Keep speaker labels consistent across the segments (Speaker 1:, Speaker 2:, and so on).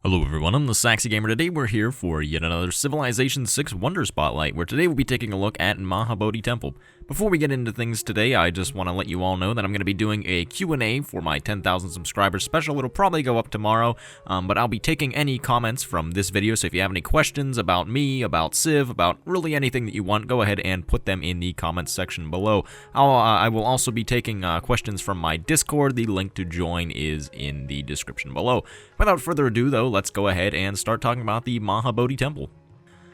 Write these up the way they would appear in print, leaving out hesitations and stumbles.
Speaker 1: Hello everyone, I'm the Saxy Gamer. Today we're here for yet another Civilization 6 Wonder Spotlight, where today we'll be taking a look at Mahabodhi Temple. Before we get into things today, I just want to let you all know that I'm going to be doing a Q&A for my 10,000 subscribers special. It'll probably go up tomorrow, but I'll be taking any comments from this video, so if you have any questions about me, about Civ, about really anything that you want, go ahead and put them in the comments section below. I will also be taking questions from my Discord. The link to join is in the description below. Without further ado, though, let's go ahead and start talking about the Mahabodhi Temple.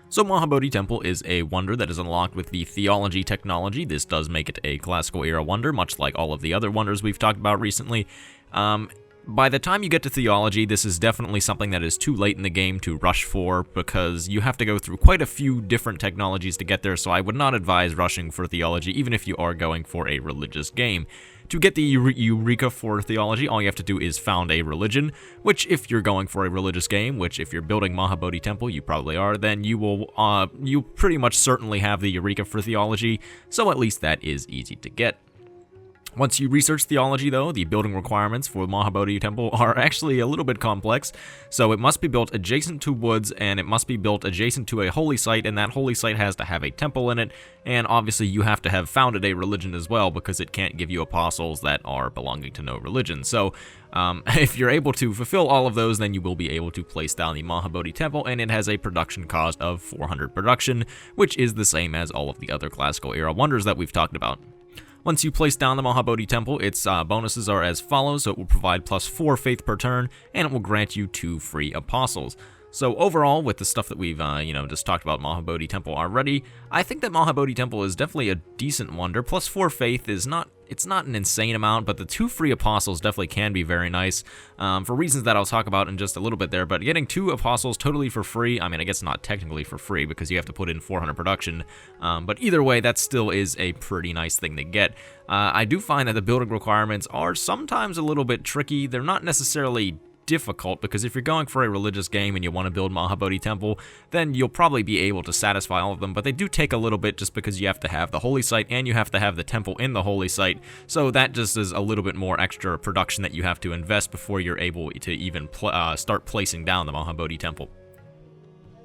Speaker 1: So Mahabodhi Temple is a wonder that is unlocked with the theology technology. This does make it a classical era wonder, much like all of the other wonders we've talked about recently. By the time you get to theology, this is definitely something that is too late in the game to rush for, because you have to go through quite a few different technologies to get there, so I would not advise rushing for theology, even if you are going for a religious game. To get the Eureka for theology, all you have to do is found a religion, which if you're going for a religious game, which if you're building Mahabodhi Temple, you probably are, then you pretty much certainly have the Eureka for theology, so at least that is easy to get. Once you research theology, though, the building requirements for Mahabodhi Temple are actually a little bit complex. So it must be built adjacent to woods, and it must be built adjacent to a holy site, and that holy site has to have a temple in it, and obviously you have to have founded a religion as well, because it can't give you apostles that are belonging to no religion. So if you're able to fulfill all of those, then you will be able to place down the Mahabodhi Temple, and it has a production cost of 400 production, which is the same as all of the other classical era wonders that we've talked about. Once you place down the Mahabodhi Temple, its bonuses are as follows. So it will provide +4 faith per turn, and it will grant you 2 free apostles. So overall, with the stuff that we've just talked about Mahabodhi Temple already, I think that Mahabodhi Temple is definitely a decent wonder. +4 faith is not an insane amount, but the 2 free apostles definitely can be very nice, for reasons that I'll talk about in just a little bit there. But getting 2 apostles totally for free, I mean, I guess not technically for free because you have to put in 400 production, but either way, that still is a pretty nice thing to get. I do find that the building requirements are sometimes a little bit tricky. They're not necessarily difficult, because if you're going for a religious game and you want to build Mahabodhi Temple, then you'll probably be able to satisfy all of them, but they do take a little bit just because you have to have the holy site and you have to have the temple in the holy site, so that just is a little bit more extra production that you have to invest before you're able to even start placing down the Mahabodhi Temple.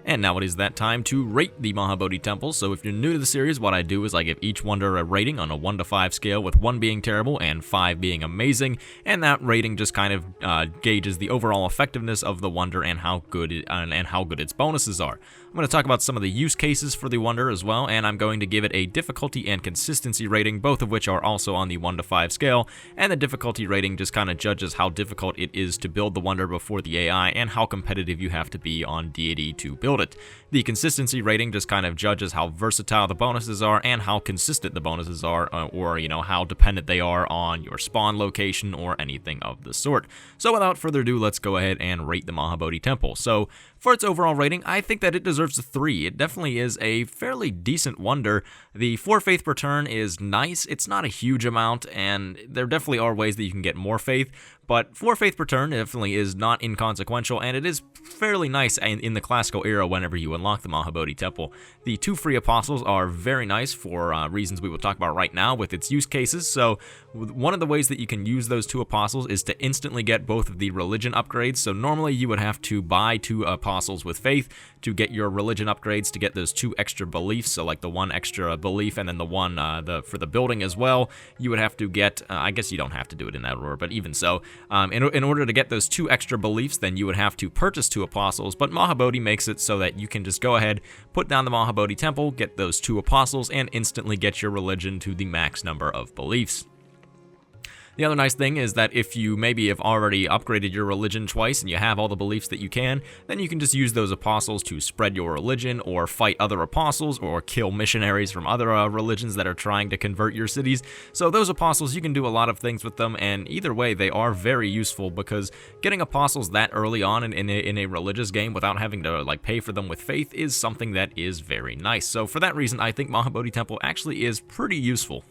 Speaker 1: And now it is that time to rate the Mahabodhi Temple. So if you're new to the series, what I do is I give each wonder a rating on a 1 to 5 scale, with 1 being terrible and 5 being amazing, and that rating just kind of gauges the overall effectiveness of the wonder and how good its bonuses are. I'm going to talk about some of the use cases for the wonder as well, and I'm going to give it a difficulty and consistency rating, both of which are also on the 1 to 5 scale, and the difficulty rating just kind of judges how difficult it is to build the wonder before the AI and how competitive you have to be on deity to build it. The consistency rating just kind of judges how versatile the bonuses are and how consistent the bonuses are, or how dependent they are on your spawn location or anything of the sort. So without further ado, let's go ahead and rate the Mahabodhi Temple. So for its overall rating, I think that it deserves a 3. It definitely is a fairly decent wonder. The 4 faith per turn is nice. It's not a huge amount, and there definitely are ways that you can get more faith, but 4 faith per turn definitely is not inconsequential, and it is fairly nice in the classical era whenever you unlock the Mahabodhi Temple. The 2 free apostles are very nice for reasons we will talk about right now with its use cases. So one of the ways that you can use those 2 apostles is to instantly get both of the religion upgrades. So normally you would have to buy 2 apostles with faith to get your religion upgrades, to get those 2 extra beliefs, so like the 1 extra belief and then the 1 for the building as well. You would have to get, I guess you don't have to do it in that order, but even so, in order to get those 2 extra beliefs, then you would have to purchase 2 apostles, but Mahabodhi makes it so that you can just go ahead, put down the Mahabodhi Temple, get those 2 apostles, and instantly get your religion to the max number of beliefs. The other nice thing is that if you maybe have already upgraded your religion twice and you have all the beliefs that you can, then you can just use those apostles to spread your religion or fight other apostles or kill missionaries from other religions that are trying to convert your cities. So those apostles, you can do a lot of things with them, and either way they are very useful, because getting apostles that early on in a religious game without having to pay for them with faith is something that is very nice. So for that reason, I think Mahabodhi Temple actually is pretty useful.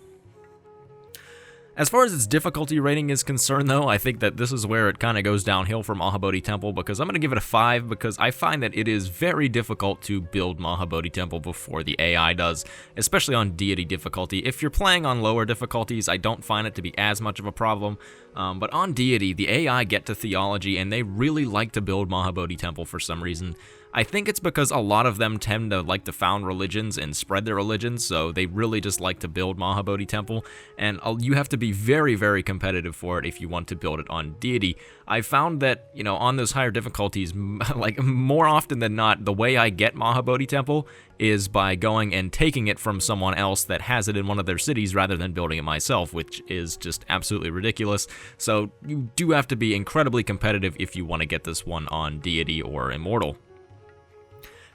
Speaker 1: As far as its difficulty rating is concerned, though, I think that this is where it kind of goes downhill for Mahabodhi Temple, because I'm going to give it a 5 because I find that it is very difficult to build Mahabodhi Temple before the AI does, especially on deity difficulty. If you're playing on lower difficulties, I don't find it to be as much of a problem, but on deity, the AI get to theology, and they really like to build Mahabodhi Temple for some reason. I think it's because a lot of them tend to like to found religions and spread their religions, so they really just like to build Mahabodhi Temple, and you have to be very, very competitive for it if you want to build it on deity. I found that, you know, on those higher difficulties, like more often than not, the way I get Mahabodhi Temple is by going and taking it from someone else that has it in one of their cities rather than building it myself, which is just absolutely ridiculous. So you do have to be incredibly competitive if you want to get this one on deity or immortal.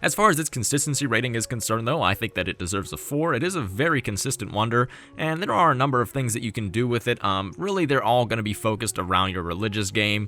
Speaker 1: As far as its consistency rating is concerned, though, I think that it deserves a 4. It is a very consistent wonder, and there are a number of things that you can do with it. Really, they're all going to be focused around your religious game.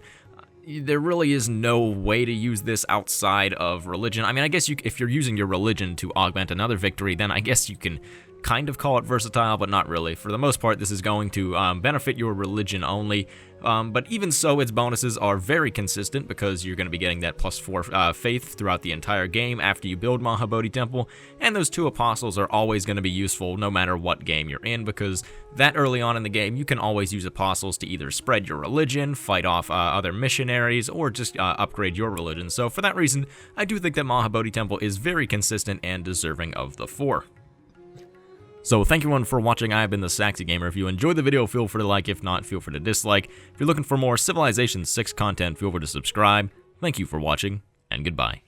Speaker 1: There really is no way to use this outside of religion. I mean, I guess if you're using your religion to augment another victory, then I guess you can kind of call it versatile, but not really. For the most part, this is going to benefit your religion only. But even so, its bonuses are very consistent because you're going to be getting that +4 faith throughout the entire game after you build Mahabodhi Temple, and those 2 apostles are always going to be useful no matter what game you're in, because that early on in the game, you can always use apostles to either spread your religion, fight off other missionaries, or just upgrade your religion. So for that reason, I do think that Mahabodhi Temple is very consistent and deserving of the 4. So thank you everyone for watching. I have been the Saxy Gamer. If you enjoyed the video, feel free to like. If not, feel free to dislike. If you're looking for more Civilization 6 content, feel free to subscribe. Thank you for watching, and goodbye.